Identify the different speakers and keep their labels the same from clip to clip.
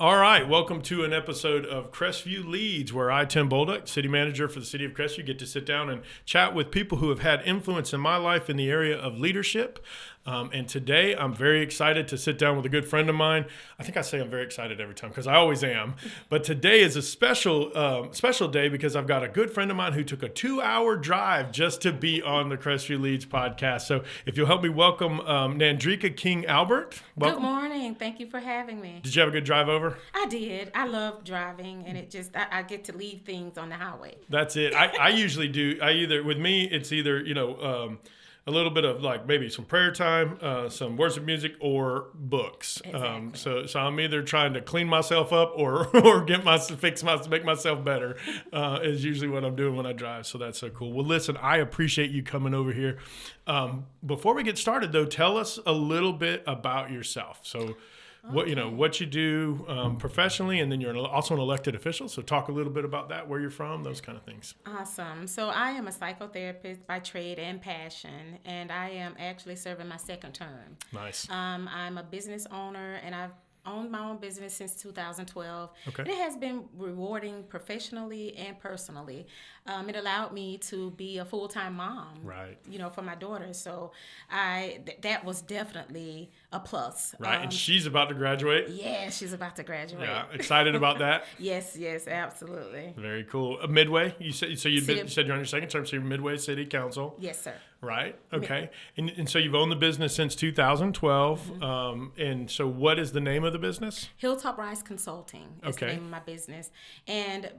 Speaker 1: All right, welcome to an episode of Crestview Leads, where I, Tim Bolduc, city manager for the city of Crestview, get to sit down and chat with people who have had influence in my life in the area of leadership. And today, I'm very excited to sit down with a good friend of mine. I think I say I'm very excited every time because I always am. But today is a special day because I've got a good friend of mine who took a 2-hour drive just to be on the Crestview Leads podcast. So if you'll help me welcome NanDrycka King Albert. Welcome.
Speaker 2: Good morning. Thank you for having me.
Speaker 1: Did you have a good drive over?
Speaker 2: I did. I love driving, and I get to leave things on the highway.
Speaker 1: That's it. I usually do. With me, it's either, a little bit of like maybe some prayer time, some worship music, or books.
Speaker 2: Exactly.
Speaker 1: So I'm either trying to clean myself up or make myself better. Is usually what I'm doing when I drive. So that's so cool. Well, listen, I appreciate you coming over here. Before we get started, though, tell us a little bit about yourself. So.
Speaker 2: Okay.
Speaker 1: What you do professionally, and then you're also an elected official. So talk a little bit about that, where you're from, those kind of things.
Speaker 2: Awesome. So I am a psychotherapist by trade and passion, and I am actually serving my second term.
Speaker 1: Nice.
Speaker 2: I'm a business owner, and I've owned my own business since 2012.
Speaker 1: Okay.
Speaker 2: And it has been rewarding professionally and personally. It allowed me to be a full-time mom,
Speaker 1: Right.
Speaker 2: For my daughter. So that was definitely a plus.
Speaker 1: Right. And she's about to graduate.
Speaker 2: Yeah, she's about to graduate.
Speaker 1: Yeah. Excited about that.
Speaker 2: Yes, absolutely.
Speaker 1: Very cool. Midway. You said you
Speaker 2: City-
Speaker 1: said you're on your second term, so you're Midway City Council.
Speaker 2: Yes, sir.
Speaker 1: Right. Okay. And so you've owned the business since 2012. Mm-hmm. And so what is the name of the business?
Speaker 2: Hilltop Rise Consulting is the name of my business, and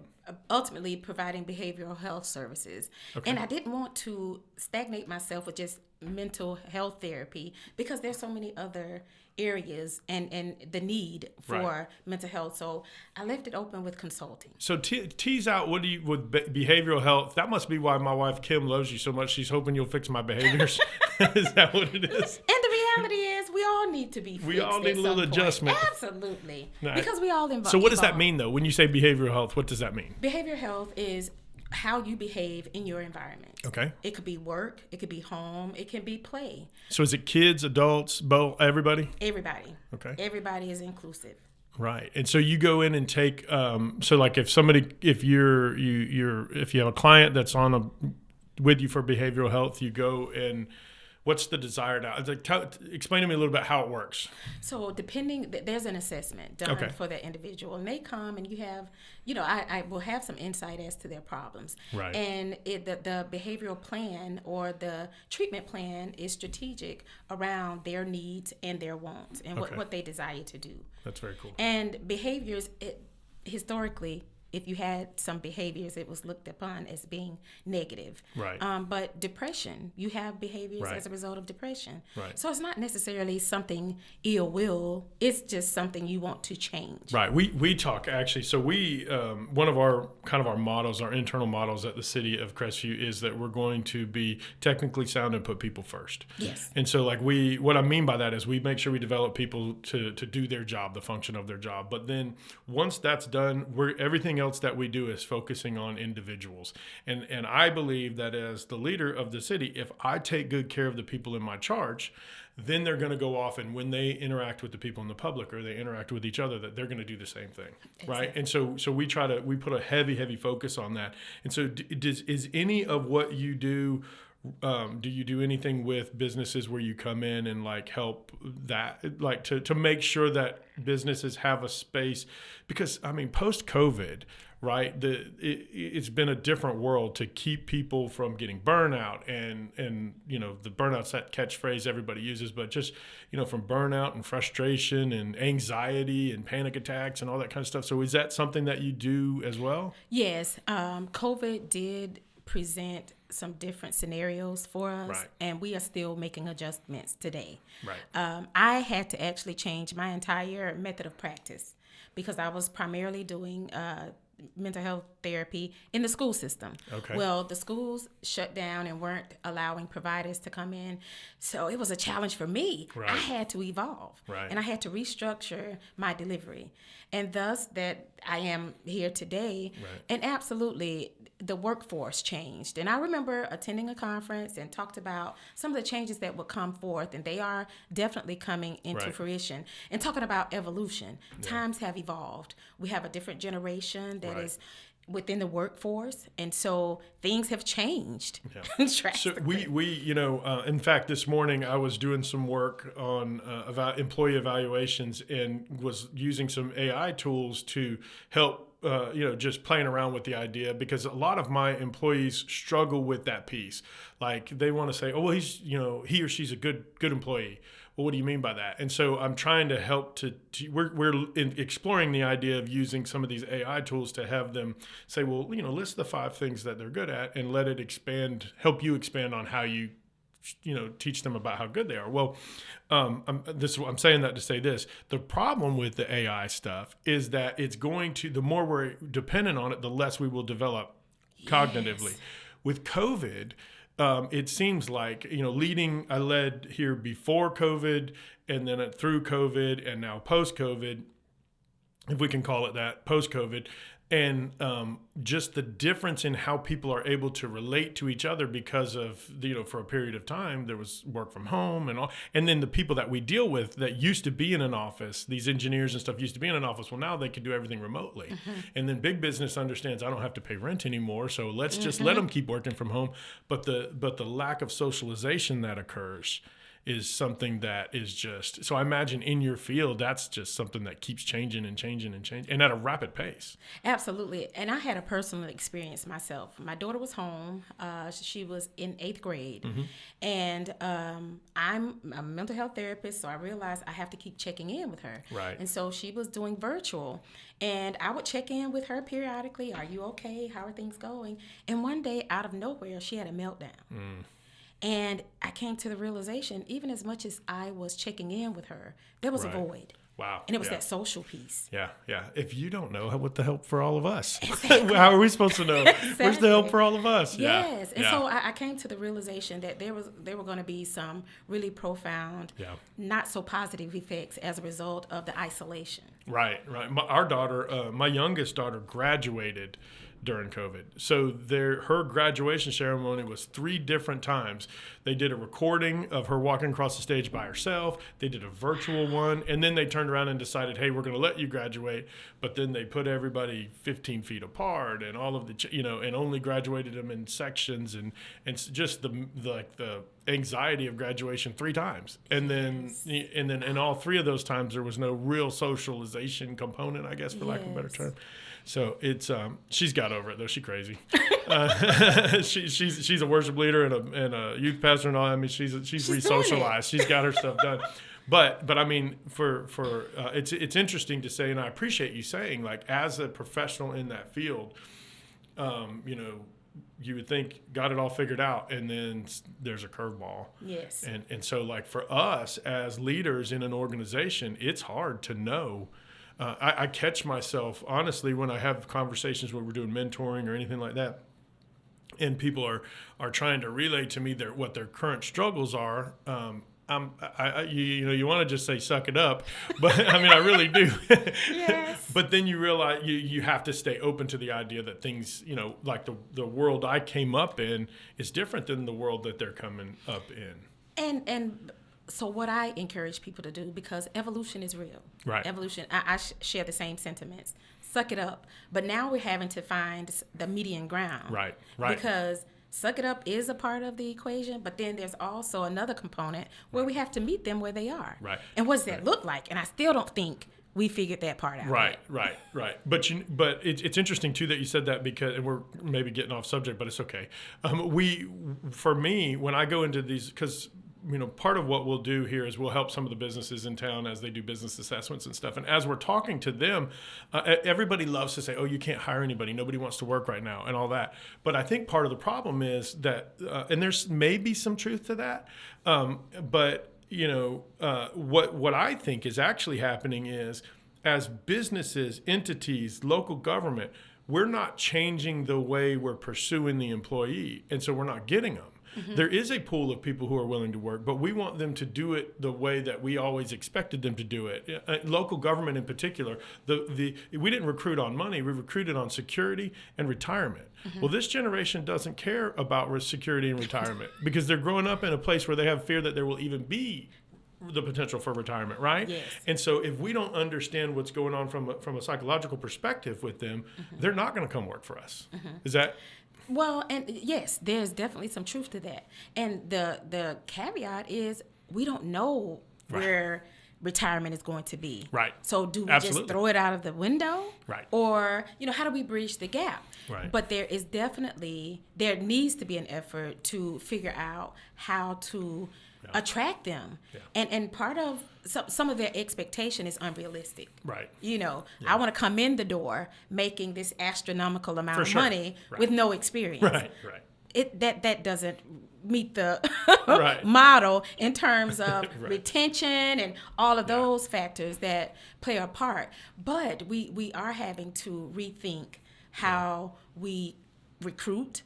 Speaker 2: ultimately providing behavioral health services.
Speaker 1: Okay.
Speaker 2: And I didn't want to stagnate myself with just mental health therapy because there's so many other areas and the need for mental health. So I left it open with consulting.
Speaker 1: So tease out with behavioral health. That must be why my wife Kim loves you so much. She's hoping you'll fix my behaviors. Is that what it is?
Speaker 2: And the reality is we all need to be fixed.
Speaker 1: We all need a little adjustment.
Speaker 2: Absolutely.
Speaker 1: Right.
Speaker 2: Because we all involved.
Speaker 1: So what does that mean, though? When you say behavioral health, what does that mean?
Speaker 2: Behavioral health is how you behave in your environment.
Speaker 1: Okay.
Speaker 2: It could be work, it could be home, it can be play.
Speaker 1: So is it kids, adults, both, everybody?
Speaker 2: Everybody.
Speaker 1: Okay.
Speaker 2: Everybody is inclusive.
Speaker 1: Right. And so you go in and take so like if you have a client that's with you for behavioral health, you go and what's the desired explain to me a little bit how it works.
Speaker 2: So there's an assessment done for that individual, and they come and you have, I will have some insight as to their problems.
Speaker 1: Right.
Speaker 2: And the behavioral plan or the treatment plan is strategic around their needs and their wants and what they desire to do.
Speaker 1: That's very cool.
Speaker 2: And behaviors, historically, if you had some behaviors, it was looked upon as being negative.
Speaker 1: Right.
Speaker 2: But depression, you have behaviors as a result of depression.
Speaker 1: Right.
Speaker 2: So it's not necessarily something ill will. It's just something you want to change.
Speaker 1: Right. We talk actually. So we one of our mottos, our internal mottos at the city of Crestview is that we're going to be technically sound and put people first.
Speaker 2: Yes.
Speaker 1: And so what I mean by that is we make sure we develop people to do their job, the function of their job. But then once that's done, everything else that we do is focusing on individuals. And I believe that as the leader of the city, if I take good care of the people in my charge, then they're going to go off, and when they interact with the people in the public or they interact with each other, that they're going to do the same thing. Exactly. Right. And so we put a heavy focus on that. And so is any of what you do you do anything with businesses where you come in and like help that, like to make sure that businesses have a space? Because I mean, post-COVID, right, it's been a different world to keep people from getting burnout and the burnout's that catchphrase everybody uses, but just from burnout and frustration and anxiety and panic attacks and all that kind of stuff. So is that something that you do as well?
Speaker 2: Yes. COVID did present some different scenarios for us, and we are still making adjustments today.
Speaker 1: Right.
Speaker 2: I had to actually change my entire method of practice because I was primarily doing mental health therapy in the school system.
Speaker 1: Okay.
Speaker 2: Well, the schools shut down and weren't allowing providers to come in, so it was a challenge for me.
Speaker 1: Right.
Speaker 2: I had to evolve, and I had to restructure my delivery, and thus that I am here today.
Speaker 1: Right.
Speaker 2: And absolutely, the workforce changed. And I remember attending a conference and talked about some of the changes that would come forth, and they are definitely coming into fruition. And talking about evolution, times have evolved. We have a different generation that is within the workforce, and so things have changed drastically.
Speaker 1: So we in fact, this morning I was doing some work on employee evaluations and was using some AI tools to help just playing around with the idea, because a lot of my employees struggle with that piece. Like they want to say, oh, well, he or she's a good employee. Well, what do you mean by that? And so I'm trying to help we're exploring the idea of using some of these AI tools to have them say, well, list the 5 things that they're good at and let it help you expand on how you teach them about how good they are. Well, I'm saying that to say this. The problem with the AI stuff is that the more we're dependent on it, the less we will develop cognitively. With COVID, it seems like, I led here before COVID and then through COVID and now post-COVID, if we can call it that, post-COVID. And just the difference in how people are able to relate to each other because of, for a period of time, there was work from home and all. And then the people that we deal with that used to be in an office, these engineers and stuff used to be in an office. Well, now they can do everything remotely. Mm-hmm. And then big business understands I don't have to pay rent anymore. So let's just let them keep working from home. But the lack of socialization that occurs is something that is just, so I imagine in your field, that's just something that keeps changing and changing and changing and at a rapid pace.
Speaker 2: Absolutely. And I had a personal experience myself. My daughter was home. She was in 8th grade. Mm-hmm. And I'm a mental health therapist, so I realized I have to keep checking in with her.
Speaker 1: Right.
Speaker 2: And so she was doing virtual. And I would check in with her periodically. Are you okay? How are things going? And one day, out of nowhere, she had a meltdown. Mm. And I came to the realization, even as much as I was checking in with her, there was a void.
Speaker 1: Wow.
Speaker 2: And it was that social piece.
Speaker 1: Yeah. If you don't know, what the help for all of us?
Speaker 2: Exactly.
Speaker 1: How are we supposed to know?
Speaker 2: Exactly.
Speaker 1: Where's the help for all of us?
Speaker 2: Yes. And so I came to the realization that there were going to be some really profound, not so positive effects as a result of the isolation.
Speaker 1: Right. My youngest daughter graduated during COVID. So her graduation ceremony was 3 different times. They did a recording of her walking across the stage by herself. They did a virtual one. And then they turned around and decided, hey, we're going to let you graduate. But then they put everybody 15 feet apart and all of and only graduated them in sections and just the anxiety of graduation 3 times. And then in all 3 of those times, there was no real socialization component, I guess, for lack of a better term. So it's she's got over it though. She's crazy. She's a worship leader and a youth pastor and all. I mean, she's re-socialized. She's got her stuff done. But I mean, for it's interesting to say, and I appreciate you saying, like, as a professional in that field, you would think got it all figured out, and then there's a curveball.
Speaker 2: Yes.
Speaker 1: And so, like, for us as leaders in an organization, it's hard to know. I catch myself, honestly, when I have conversations where we're doing mentoring or anything like that, and people are trying to relay to me what their current struggles are. You want to just say suck it up, but I mean I really do.
Speaker 2: Yes.
Speaker 1: But then you realize you have to stay open to the idea that things, like the world I came up in is different than the world that they're coming up in.
Speaker 2: And so what I encourage people to do, because evolution is real.
Speaker 1: Right.
Speaker 2: Evolution, I share the same sentiments. Suck it up. But now we're having to find the median ground.
Speaker 1: Right.
Speaker 2: Because suck it up is a part of the equation, but then there's also another component where we have to meet them where they are.
Speaker 1: Right.
Speaker 2: And what does that look like? And I still don't think we figured that part out.
Speaker 1: Right. But it's interesting too that you said that, because, and we're maybe getting off subject, but it's okay. For me, when I go into these, because part of what we'll do here is we'll help some of the businesses in town as they do business assessments and stuff. And as we're talking to them, everybody loves to say, oh, you can't hire anybody. Nobody wants to work right now and all that. But I think part of the problem is that, and there's maybe some truth to that, but what I think is actually happening is, as businesses, entities, local government, we're not changing the way we're pursuing the employee. And so we're not getting them. There is a pool of people who are willing to work, but we want them to do it the way that we always expected them to do it. Local government in particular, we didn't recruit on money, we recruited on security and retirement. Well, this generation doesn't care about security and retirement because they're growing up in a place where they have fear that there will even be the potential for retirement, right?
Speaker 2: Yes.
Speaker 1: And so if we don't understand what's going on from a psychological perspective with them, they're not going to come work for us. Is that?
Speaker 2: Well, and yes, there's definitely some truth to that. And the caveat is we don't know where retirement is going to be.
Speaker 1: Right.
Speaker 2: So do we
Speaker 1: Absolutely.
Speaker 2: just throw it out of the window?
Speaker 1: Right.
Speaker 2: Or, how do we bridge the gap?
Speaker 1: Right.
Speaker 2: But there needs to be an effort to figure out how to attract them. Yeah. And part of some of their expectation is unrealistic.
Speaker 1: Right.
Speaker 2: I want to come in the door making this astronomical amount of money with no experience.
Speaker 1: Right.
Speaker 2: That doesn't meet the
Speaker 1: Right.
Speaker 2: model in terms of
Speaker 1: Right.
Speaker 2: retention and all of those factors that play a part. But we are having to rethink how we recruit,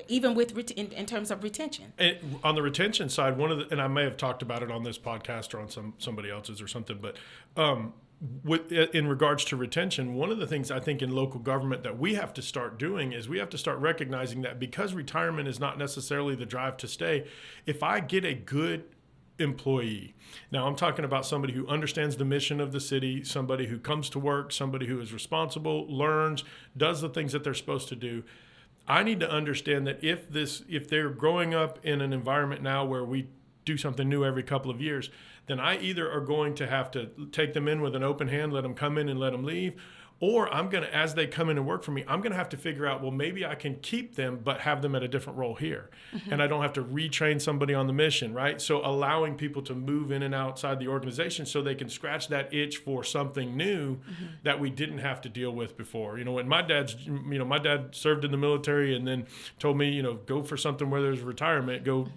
Speaker 2: even with in terms of retention.
Speaker 1: And on the retention side, and I may have talked about it on this podcast or on somebody else's or something, but in regards to retention, one of the things I think in local government that we have to start doing is we have to start recognizing that because retirement is not necessarily the drive to stay, if I get a good employee. Now I'm talking about somebody who understands the mission of the city, somebody who comes to work, somebody who is responsible, learns, does the things that they're supposed to do. I need to understand that if they're growing up in an environment now where we do something new every couple of years, then I either are going to have to take them in with an open hand, let them come in and let them leave, or I'm going to, as they come in and work for me, I'm going to have to figure out, well, maybe I can keep them, but have them at a different role here. And I don't have to retrain somebody on the mission, right? So allowing people to move in and outside the organization so they can scratch that itch for something new that we didn't have to deal with before. When my dad served in the military and then told me, go for something where there's retirement, go,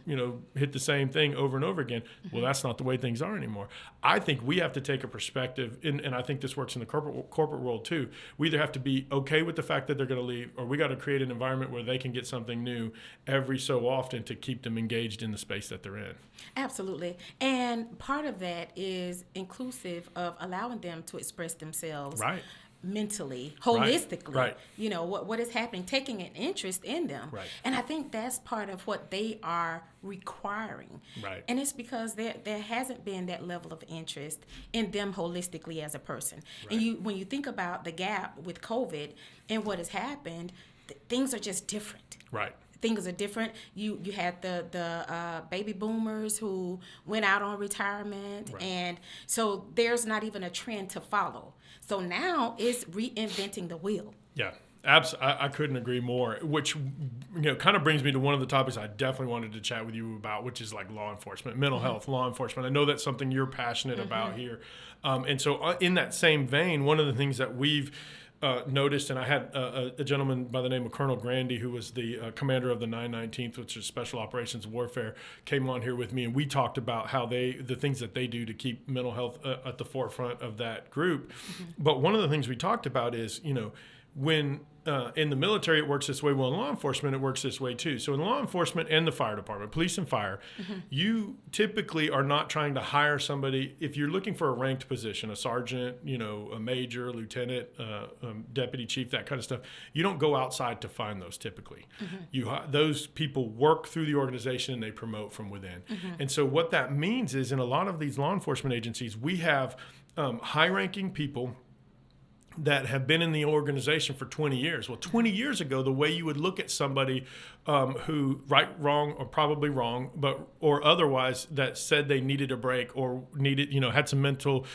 Speaker 1: hit the same thing over and over again. Well, that's not the way things are anymore. I think we have to take a perspective, and I think this works in the corporate world too. We either have to be okay with the fact that they're going to leave, or we got to create an environment where they can get something new every so often to keep them engaged in the space that they're in. Absolutely.
Speaker 2: And part of that is inclusive of allowing them to express themselves.
Speaker 1: Right.
Speaker 2: Mentally, holistically,
Speaker 1: right.
Speaker 2: What is happening, taking an interest in them.
Speaker 1: Right.
Speaker 2: And I think that's part of what they are requiring.
Speaker 1: Right.
Speaker 2: And it's because there hasn't been that level of interest in them holistically as a person. Right. And when you think about the gap with COVID and what has happened, things are just different.
Speaker 1: Right.
Speaker 2: Things are different. You had the baby boomers who went out on retirement, right. And so there's not even a trend to follow. So now it's reinventing the wheel.
Speaker 1: Yeah, I couldn't agree more, which kind of brings me to one of the topics I definitely wanted to chat with you about, which is like law enforcement, mental health, law enforcement. I know that's something you're passionate about here. And so in that same vein, one of the things that we've noticed, and I had a gentleman by the name of Colonel Grandy, who was the commander of the 919th, which is Special Operations Warfare, came on here with me, and we talked about how the things that they do to keep mental health at the forefront of that group. But one of the things we talked about is, when in the military it works this way, well, in law enforcement it works this way too. So in law enforcement and the fire department, police and fire, you typically are not trying to hire somebody. If you're looking for a ranked position, a sergeant, a major, lieutenant, deputy chief, that kind of stuff, you don't go outside to find those typically. Those people work through the organization and they promote from within. And so what that means is in a lot of these law enforcement agencies, we have high-ranking people that have been in the organization for 20 years. Well, 20 years ago, the way you would look at somebody who, right, wrong, or probably wrong, or otherwise, that said they needed a break or had some mental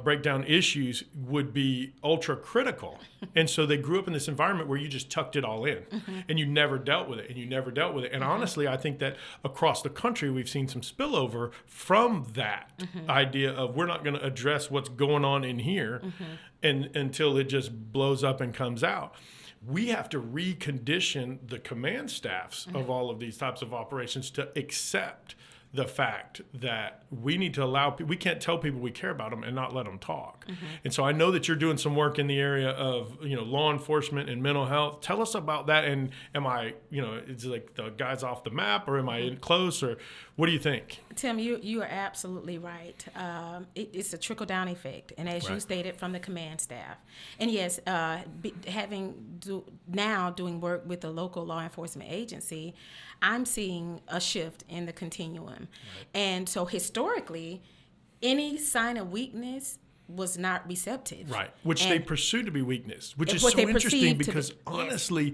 Speaker 1: breakdown issues, would be ultra critical. And so they grew up in this environment where you just tucked it all in and you never dealt with it. And honestly, I think that across the country, we've seen some spillover from that idea of we're not going to address what's going on in here until it just blows up and comes out. We have to recondition the command staffs of all of these types of operations to accept the fact that we need to allow people, we can't tell people we care about them and not let them talk. And so I know that you're doing some work in the area of, law enforcement and mental health. Tell us about that. And am I, is it like the guy's off the map, or am I in close, or what do you think?
Speaker 2: Tim, you are absolutely right. It's a trickle-down effect, and as you stated, from the command staff. And yes, doing work with a local law enforcement agency, I'm seeing a shift in the continuum. Right. And so historically, any sign of weakness was not receptive.
Speaker 1: Right, which they pursue to be weakness, which is so interesting because honestly,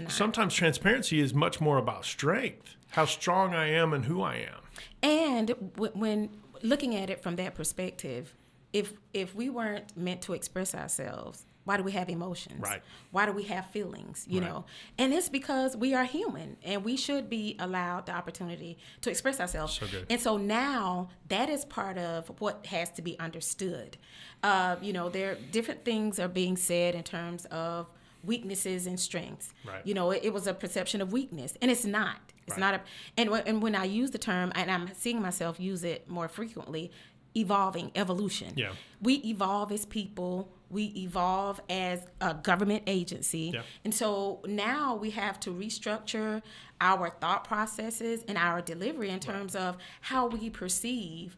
Speaker 1: sometimes transparency is much more about strength, how strong I am and who I am.
Speaker 2: And when looking at it from that perspective, if we weren't meant to express ourselves, why do we have emotions?
Speaker 1: Right.
Speaker 2: Why do we have feelings? You know, and it's because we are human, and we should be allowed the opportunity to express ourselves.
Speaker 1: So good.
Speaker 2: And so now that is part of what has to be understood. There different things are being said in terms of weaknesses and strengths.
Speaker 1: Right.
Speaker 2: It was a perception of weakness, and it's not. It's not and when I use the term, and I'm seeing myself use it more frequently, evolution. Yeah. We evolve as people. We evolve as a government agency. Yeah. And so now we have to restructure our thought processes and our delivery in terms of how we perceive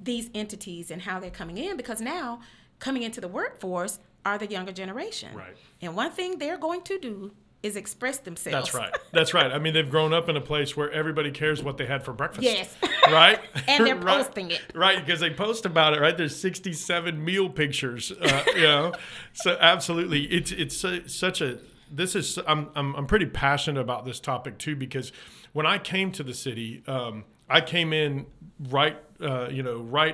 Speaker 2: these entities and how they're coming in, because now coming into the workforce are the younger generation. Right. And one thing they're going to do is express themselves.
Speaker 1: That's right. I mean, they've grown up in a place where everybody cares what they had for breakfast.
Speaker 2: Yes.
Speaker 1: Right?
Speaker 2: And they're posting it.
Speaker 1: Right, because they post about it, right? There's 67 meal pictures, So absolutely. I'm pretty passionate about this topic too, because when I came to the city, I came in right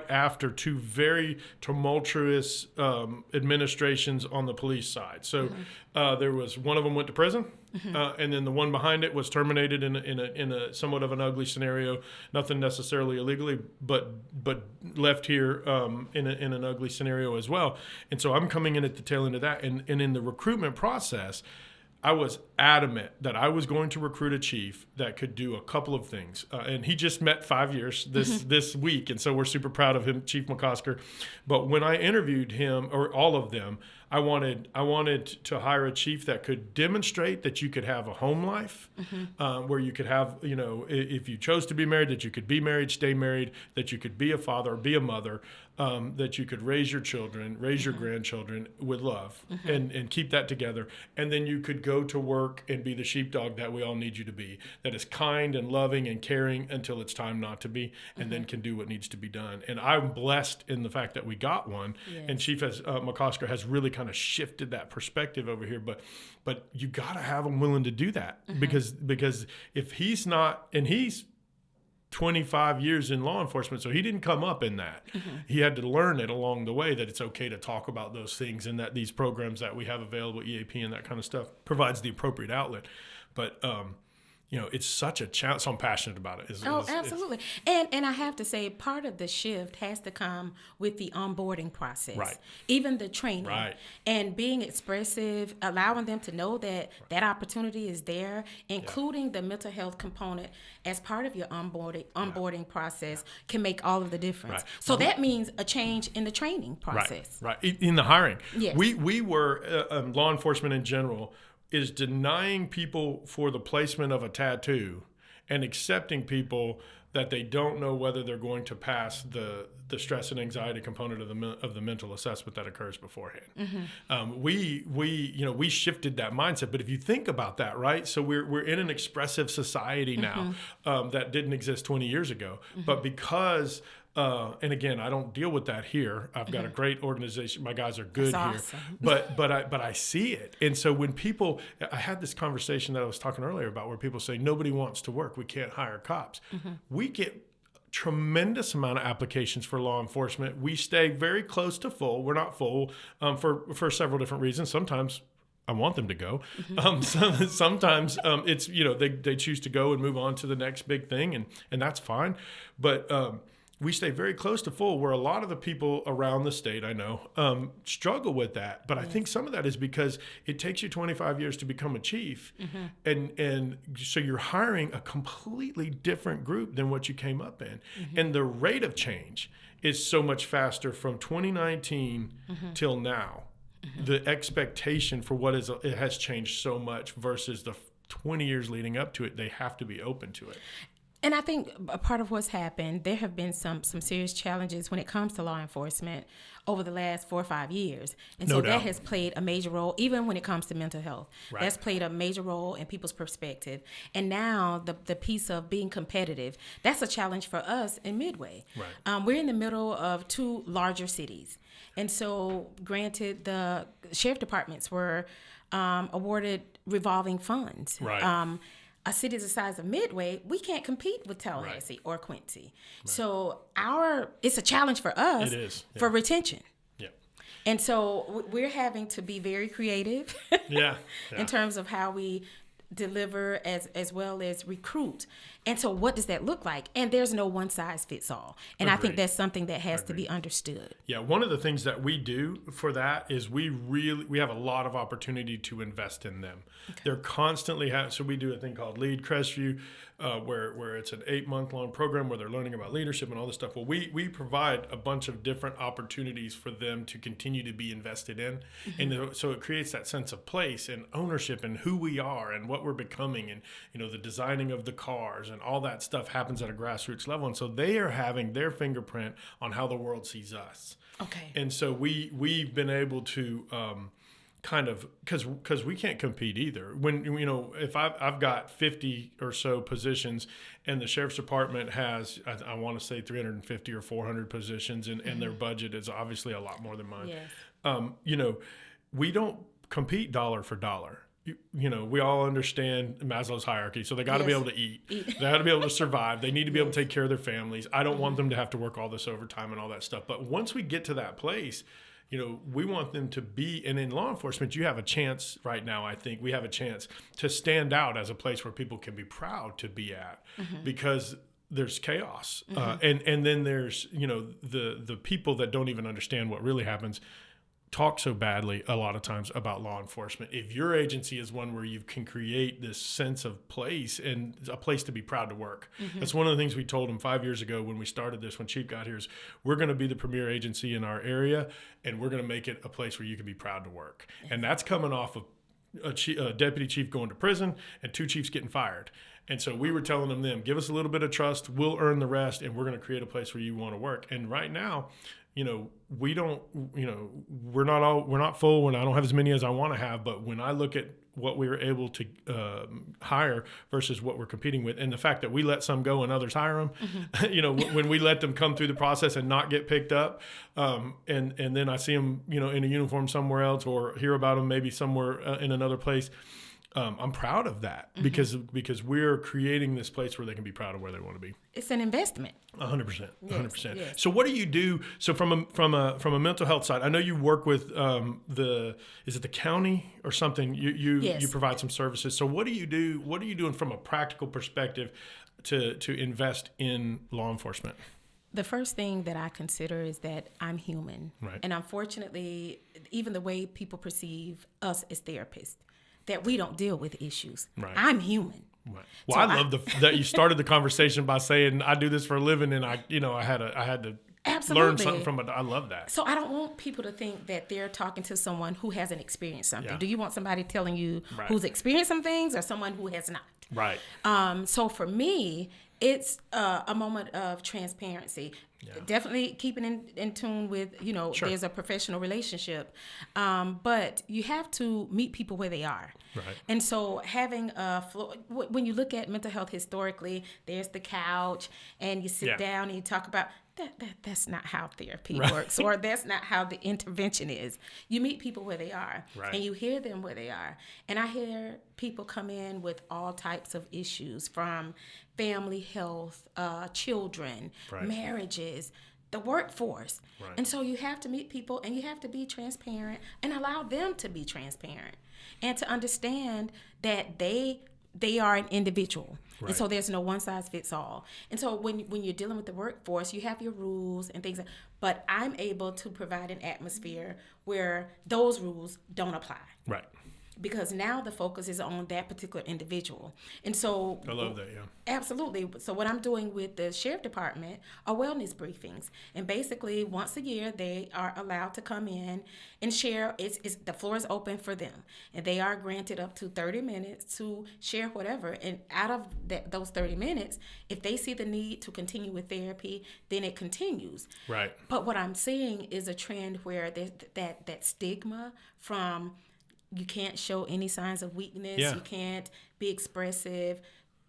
Speaker 1: after two very tumultuous administrations on the police side. So there was one of them went to prison, and then the one behind it was terminated in a somewhat of an ugly scenario. Nothing necessarily illegally, but left here in an ugly scenario as well. And so I'm coming in at the tail end of that, and in the recruitment process, I was adamant that I was going to recruit a chief that could do a couple of things. And he just met 5 years this week, and so we're super proud of him, Chief McCosker. But when I interviewed him, or all of them, I wanted to hire a chief that could demonstrate that you could have a home life, where you could have, if you chose to be married, that you could be married, stay married, that you could be a father or be a mother, that you could raise your children, raise your grandchildren with love, and keep that together. And then you could go to work and be the sheepdog that we all need you to be, that is kind and loving and caring until it's time not to be, and then can do what needs to be done. And I'm blessed in the fact that we got one, and Chief McCosker has really kind of shifted that perspective over here. But you got to have him willing to do that, because if he's not, and he's 25 years in law enforcement, so he didn't come up in that. He had to learn it along the way, that it's okay to talk about those things, and that these programs that we have available, EAP and that kind of stuff, provides the appropriate outlet. But it's such a challenge. So I'm passionate about it.
Speaker 2: Absolutely. And I have to say, part of the shift has to come with the onboarding process. Right. Even the training. Right. And being expressive, allowing them to know that that opportunity is there, including the mental health component as part of your onboarding process can make all of the difference. Right. So that means a change in the training process.
Speaker 1: Right. In the hiring.
Speaker 2: Yes.
Speaker 1: We were, law enforcement in general, is denying people for the placement of a tattoo and accepting people that they don't know whether they're going to pass the stress and anxiety component of the mental assessment that occurs beforehand. We shifted that mindset. But if you think about that, right? So we're in an expressive society now that didn't exist 20 years ago. But because and again, I don't deal with that here. I've got a great organization. My guys are good here. Awesome. But I see it. And so when people, I had this conversation that I was talking earlier about, where people say nobody wants to work, we can't hire cops. We get tremendous amount of applications for law enforcement. We stay very close to full. We're not full for several different reasons. Sometimes I want them to go. Sometimes it's, they choose to go and move on to the next big thing, and that's fine. But we stay very close to full, where a lot of the people around the state, I know, struggle with that. But I think some of that is because it takes you 25 years to become a chief. And so you're hiring a completely different group than what you came up in. And the rate of change is so much faster from 2019 till now. The expectation for what is it has changed so much versus the 20 years leading up to it. They have to be open to it.
Speaker 2: And I think a part of what's happened, there have been some serious challenges when it comes to law enforcement over the last 4 or 5 years. And so that has played a major role, even when it comes to mental health. Right. That's played a major role in people's perspective. And now the piece of being competitive, that's a challenge for us in Midway. Right. We're in the middle of 2 larger cities. And so, granted, the sheriff departments were awarded revolving funds.
Speaker 1: Right.
Speaker 2: A city the size of Midway, we can't compete with Tallahassee or Quincy. Right. So it's a challenge for us for retention. Yeah. And so we're having to be very creative in terms of how we deliver as well as recruit. And so what does that look like? And there's no one size fits all. And I think that's something that has to be understood. Yeah,
Speaker 1: one of the things that we do for that is we have a lot of opportunity to invest in them. Okay. They're constantly so we do a thing called Lead Crestview, where it's an 8-month-long program where they're learning about leadership and all this stuff. Well, we provide a bunch of different opportunities for them to continue to be invested in. And so it creates that sense of place and ownership and who we are and what we're becoming, and the designing of the cars and all that stuff happens at a grassroots level. And so they are having their fingerprint on how the world sees us. Okay. And so we've been able to kind of, because we can't compete either. When if I've got 50 or so positions, and the sheriff's department has I want to say 350 or 400 positions, and their budget is obviously a lot more than mine. Yes. We don't compete dollar for dollar. We all understand Maslow's hierarchy, so they got to be able to eat. They got to be able to survive. They need to be able to take care of their families. I don't want them to have to work all this overtime and all that stuff. But once we get to that place, we want them to be, and in law enforcement, you have a chance right now, I think we have a chance to stand out as a place where people can be proud to be at, because there's chaos. And then there's, the people that don't even understand what really happens talk so badly a lot of times about law enforcement. If your agency is one where you can create this sense of place and a place to be proud to work. That's one of the things we told him 5 years ago when we started this, when Chief got here, is we're going to be the premier agency in our area, and we're going to make it a place where you can be proud to work. And that's coming off of a deputy chief going to prison and 2 chiefs getting fired. And so we were telling them, give us a little bit of trust, we'll earn the rest, and we're going to create a place where you want to work. And right now, we don't, we're not full, and I don't have as many as I want to have. But when I look at what we were able to hire versus what we're competing with, and the fact that we let some go and others hire them, when we let them come through the process and not get picked up, and then I see them, in a uniform somewhere else, or hear about them maybe somewhere in another place. I'm proud of that because we're creating this place where they can be proud of where they want to be.
Speaker 2: It's an investment.
Speaker 1: 100%. 100%. Yes. So what do you do? So from a mental health side, I know you work with is it the county or something? You provide some services. So what do you do? What are you doing from a practical perspective to invest in law enforcement?
Speaker 2: The first thing that I consider is that I'm human. Right. And unfortunately, even the way people perceive us as therapists, that we don't deal with issues. Right. I'm human.
Speaker 1: Right. Well, so I love that you started the conversation by saying I do this for a living, and I had to learn something from it. I love that.
Speaker 2: So I don't want people to think that they're talking to someone who hasn't experienced something. Yeah. Do you want somebody telling you who's experienced some things, or someone who has not? Right. So for me, it's a moment of transparency. Yeah. Definitely keeping in tune with, sure. There's a professional relationship. But you have to meet people where they are. Right. And so having a floor, when you look at mental health historically, there's the couch and you sit down and you talk about that's not how therapy works, or that's not how the intervention is. You meet people where they are, and you hear them where they are. And I hear people come in with all types of issues, from family health, children, marriages, the workforce. Right. And so you have to meet people, and you have to be transparent and allow them to be transparent, and to understand that they they are an individual.
Speaker 1: Right.
Speaker 2: And so there's no one size fits all. And so when you're dealing with the workforce, you have your rules and things, but I'm able to provide an atmosphere where those rules don't apply.
Speaker 1: Right.
Speaker 2: Because now the focus is on that particular individual. And so
Speaker 1: I love that, yeah.
Speaker 2: Absolutely. So what I'm doing with the sheriff department are wellness briefings. And basically once a year they are allowed to come in and share. It's the floor is open for them. And they are granted up to 30 minutes to share whatever. And out of those 30 minutes, if they see the need to continue with therapy, then it continues.
Speaker 1: Right.
Speaker 2: But what I'm seeing is a trend where there's that stigma from you can't show any signs of weakness.
Speaker 1: Yeah.
Speaker 2: You can't be expressive,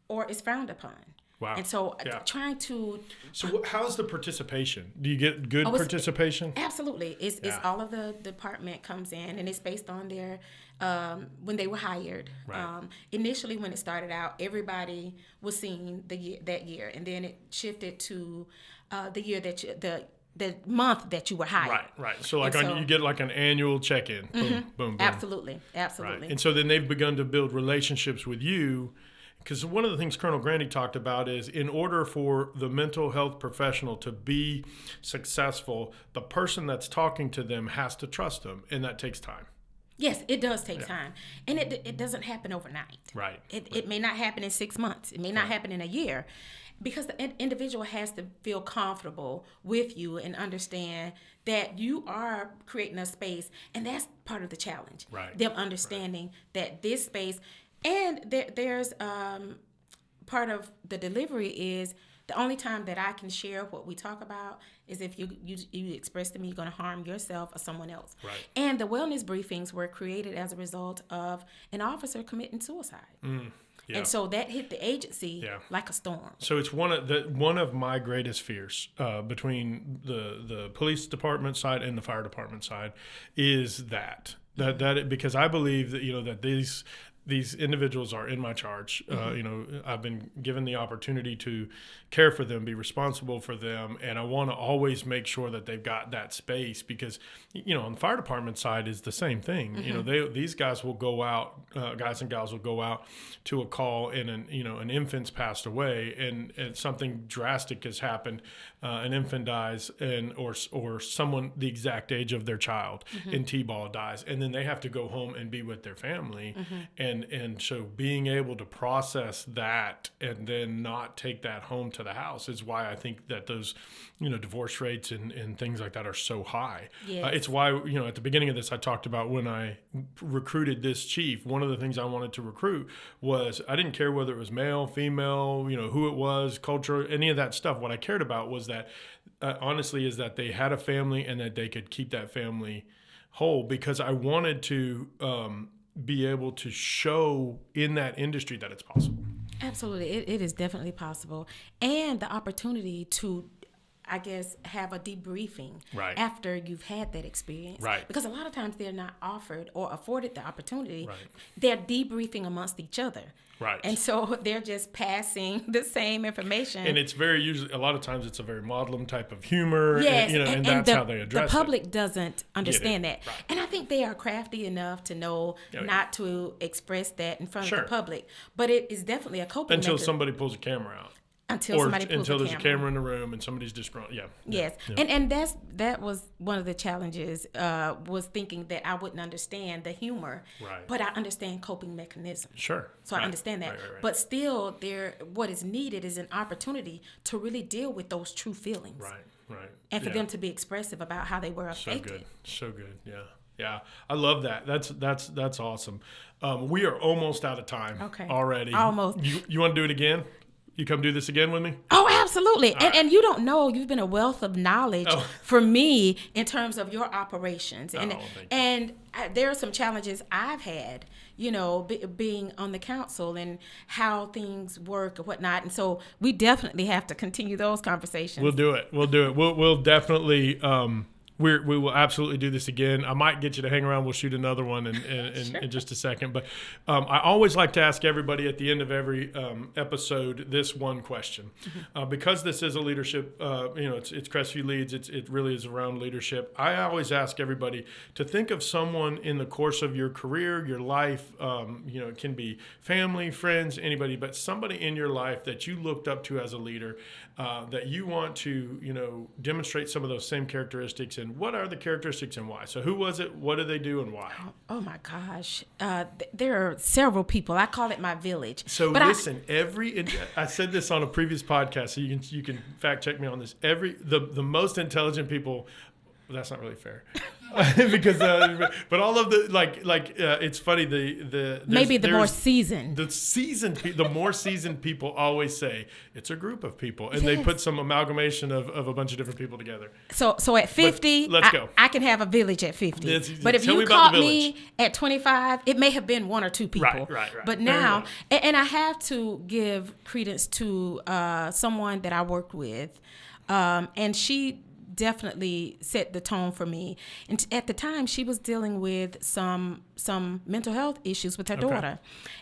Speaker 2: or it's frowned upon.
Speaker 1: Wow.
Speaker 2: And so
Speaker 1: Yeah.
Speaker 2: trying to...
Speaker 1: So how's the participation? Do you get good participation?
Speaker 2: Absolutely. It's all of the department comes in, and it's based on their, when they were hired.
Speaker 1: Right.
Speaker 2: Initially, when it started out, everybody was seen that year, and then it shifted to the year that the month that you were hired.
Speaker 1: Right. So you get like an annual check-in. Boom, boom, boom.
Speaker 2: Absolutely.
Speaker 1: Right. And so then they've begun to build relationships with you, because one of the things Colonel Grandy talked about is in order for the mental health professional to be successful, the person that's talking to them has to trust them, and that takes time.
Speaker 2: Yes, it does take time. And it doesn't happen overnight.
Speaker 1: Right.
Speaker 2: It may not happen in 6 months. It may not happen in a year. Because the individual has to feel comfortable with you and understand that you are creating a space, and that's part of the challenge.
Speaker 1: Right.
Speaker 2: Them understanding that this space, and there's part of the delivery is the only time that I can share what we talk about is if you express to me you're going to harm yourself or someone else.
Speaker 1: Right.
Speaker 2: And the wellness briefings were created as a result of an officer committing suicide.
Speaker 1: Yeah.
Speaker 2: And so that hit the agency like a storm.
Speaker 1: So it's one of my greatest fears between the police department side and the fire department side is that because I believe that that these individuals are in my charge. I've been given the opportunity to care for them, be responsible for them, and I want to always make sure that they've got that space because, on the fire department side is the same thing. These guys will go out, guys and gals will go out to a call and an infant's passed away and something drastic has happened. An infant dies or someone the exact age of their child in T-ball dies, and then they have to go home and be with their family. And so being able to process that and then not take that home to the house is why I think that those, divorce rates and things like that are so high. Yes. It's why, at the beginning of this, I talked about when I recruited this chief, one of the things I wanted to recruit was I didn't care whether it was male, female, who it was, culture, any of that stuff. What I cared about was that, honestly, is that they had a family and that they could keep that family whole because I wanted to, be able to show in that industry that it's possible.
Speaker 2: Absolutely. It is definitely possible. And the opportunity to, I guess, have a debriefing after you've had that experience.
Speaker 1: Right.
Speaker 2: Because a lot of times they're not offered or afforded the opportunity.
Speaker 1: Right.
Speaker 2: They're debriefing amongst each other.
Speaker 1: Right.
Speaker 2: And so they're just passing the same information.
Speaker 1: And it's a lot of times it's a very maudlin type of humor.
Speaker 2: Yes.
Speaker 1: And that's how they address it.
Speaker 2: The public doesn't understand that.
Speaker 1: Right.
Speaker 2: And I think they are crafty enough to know not to express that in front of the public. But it is definitely a coping
Speaker 1: until
Speaker 2: method.
Speaker 1: somebody pulls a camera out.
Speaker 2: Until
Speaker 1: there's a camera in the room and somebody's disgruntled.
Speaker 2: Yes. And that was one of the challenges, was thinking that I wouldn't understand the humor, but I understand coping mechanisms.
Speaker 1: Sure.
Speaker 2: So I understand that. Right. But still, what is needed is an opportunity to really deal with those true feelings.
Speaker 1: Right.
Speaker 2: And for them to be expressive about how they were affected.
Speaker 1: So good. Yeah. I love that. That's awesome. We are almost out of time already.
Speaker 2: Almost.
Speaker 1: You want to do it again? You come do this again with me?
Speaker 2: Oh, absolutely. And you don't know, you've been a wealth of knowledge for me in terms of your operations. And there are some challenges I've had, being on the council and how things work and whatnot. And so we definitely have to continue those conversations.
Speaker 1: We'll do it. We'll definitely we will absolutely do this again. I might get you to hang around. We'll shoot another one in just a second. But I always like to ask everybody at the end of every episode this one question. Because this is a leadership, it's Crestview Leads. It really is around leadership. I always ask everybody to think of someone in the course of your career, your life. It can be family, friends, anybody, but somebody in your life that you looked up to as a leader, that you want to, demonstrate some of those same characteristics. And what are the characteristics and why? So who was it? What did they do and why?
Speaker 2: Oh my gosh. There are several people. I call it my village.
Speaker 1: So but listen, I said this on a previous podcast, so you can fact check me on this. The most intelligent people, well, that's not really fair. Because but all of the it's funny the more seasoned the more seasoned people always say it's a group of people, and they put some amalgamation of a bunch of different people together. So at 50, let's go. I can have a village at 50. But if you caught me at 25, it may have been one or two people. Right. But now, and I have to give credence to someone that I worked with, and she definitely set the tone for me. And at the time, she was dealing with some mental health issues with her daughter.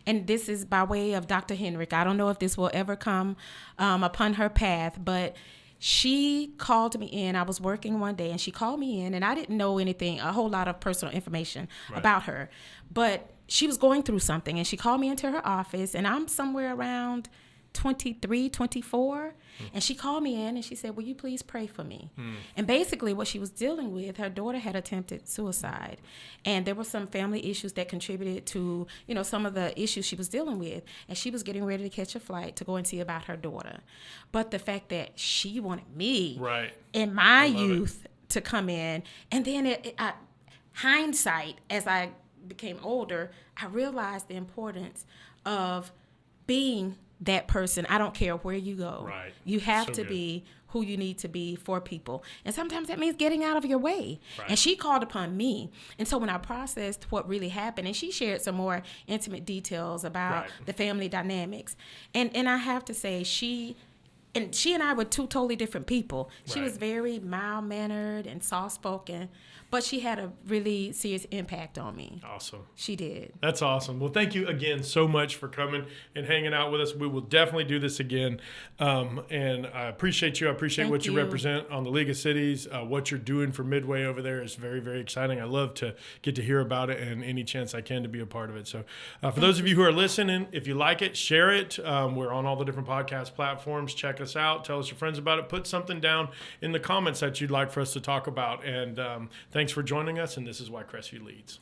Speaker 1: And this is by way of Dr. Henrik. I don't know if this will ever come upon her path, but she called me in. I was working one day, and she called me in, and I didn't know a whole lot of personal information about her. But she was going through something, and she called me into her office, and I'm somewhere around 23, 24. And she called me in and she said, will you please pray for me? And basically what she was dealing with, her daughter had attempted suicide. And there were some family issues that contributed to, some of the issues she was dealing with. And she was getting ready to catch a flight to go and see about her daughter. But the fact that she wanted me in my youth to come in, and then hindsight, as I became older, I realized the importance of being that person. I don't care where you go. Right. You have to be who you need to be for people. And sometimes that means getting out of your way. Right. And she called upon me. And so when I processed what really happened, and she shared some more intimate details about the family dynamics. And I have to say, she and I were two totally different people. She was very mild-mannered and soft-spoken, but she had a really serious impact on me. Awesome. She did. That's awesome. Well, thank you again so much for coming and hanging out with us. We will definitely do this again. And I appreciate you. I appreciate what you represent on the League of Cities. What you're doing for Midway over there is very, very exciting. I love to get to hear about it, and any chance I can to be a part of it. So for those of you who are listening, if you like it, share it. We're on all the different podcast platforms. Check us out. Tell us your friends about it. Put something down in the comments that you'd like for us to talk about. And thanks for joining us, and this is why Crestview Leads.